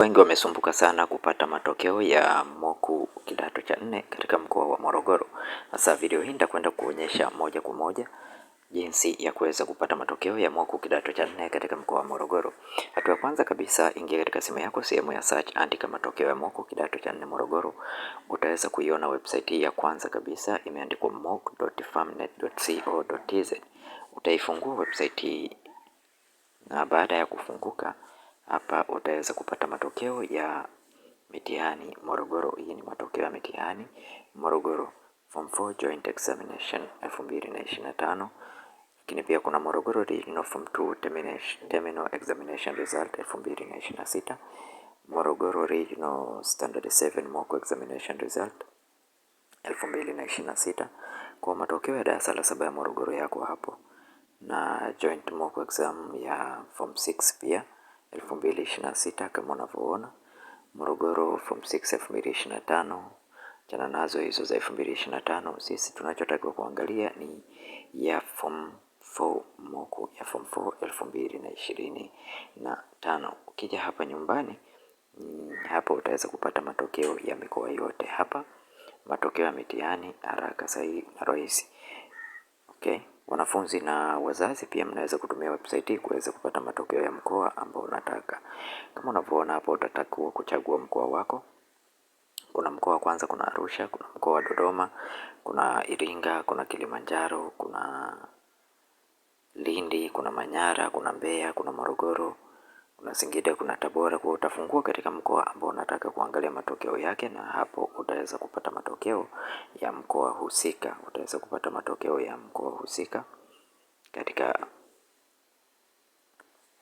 Wengi wamesumbuka sana kupata matokeo ya moku kidato cha nne katika mkoa wa Morogoro. Sasa video hii nitakwenda kuonyesha moja kwa moja jinsi ya kuweza kupata matokeo ya moku kidato cha nne katika mkoa wa Morogoro. Hatua ya kwanza kabisa, ingia katika simu yako, sehemu ya search, andika matokeo ya moku kidato cha nne Morogoro. Utaweza kuiona website hii ya kwanza kabisa, imeandikwa moku.farmnet.co.tz. Utaifungua website hii na baada ya kufunguka hapa utaweza kupata matokeo ya mitihani Morogoro. Hii ni matokeo ya mitihani Morogoro Form 4 Joint Examination 2025. Lakini pia kuna Morogoro Regional Form 2 Terminal Examination Result 2026, Morogoro Regional Standard 7 Mock Examination Result 2026. Kwa matokeo ya darasa la 7 ya Morogoro yako hapo, na joint mock exam ya form 6 pia 2026 kama unavyoona. Morogoro form 6 2025, jana nazo hizo za 2025. Sisi tunachotakiwa kuangalia ni ya form 4 mock ya form 4 2025. Ukija hapa nyumbani, hapa utaweza kupata matokeo ya mikoa yote hapa, matokeo ya mitihani haraka, sahihi na rahisi. Okay, wanafunzi na wazazi pia mnaweza kutumia website hii kuweza kupata matokeo ya mkoa ambao unataka. Kama unavyoona hapo, utatakiwa kuchagua mkoa wako. Kuna mkoa wa kwanza, kuna Arusha, kuna mkoa wa Dodoma, kuna Iringa, kuna Kilimanjaro, kuna Lindi, kuna Manyara, kuna Mbeya, kuna Morogoro, kuna Singida, kuna Tabora. Kwa utafungua katika mkoa ambao unataka kuangalia matokeo yake, na hapo utaweza kupata matokeo ya mkoa husika. Utaweza kupata matokeo ya mkoa husika katika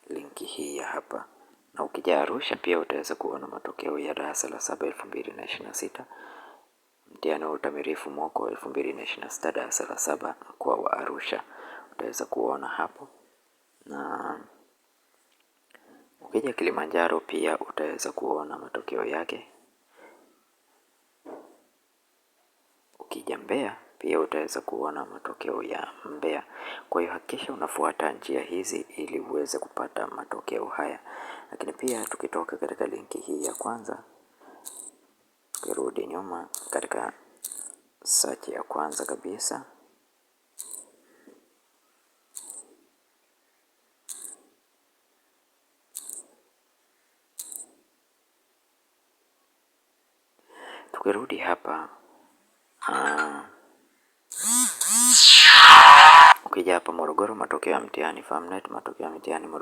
linki hii ya hapa. Na ukija Arusha pia utaweza kuona matokeo ya darasa la 7 2026, mtihani wa utamilifu moko 2026 darasa la 7 mkoa wa Arusha, utaweza kuona hapo. Na ukija Kilimanjaro pia utaweza kuona matokeo yake. Ukija Mbeya pia utaweza kuona matokeo ya Mbeya. Kwa hiyo hakikisha unafuata njia hizi ili uweze kupata matokeo haya. Lakini pia tukitoka katika linki hii ya kwanza, tukirudi nyuma katika search ya kwanza kabisa, tukirudi hapa, ukija hapa Morogoro, matokeo ya mtihani Farmnet, matokeo ya mtihani Morogoro.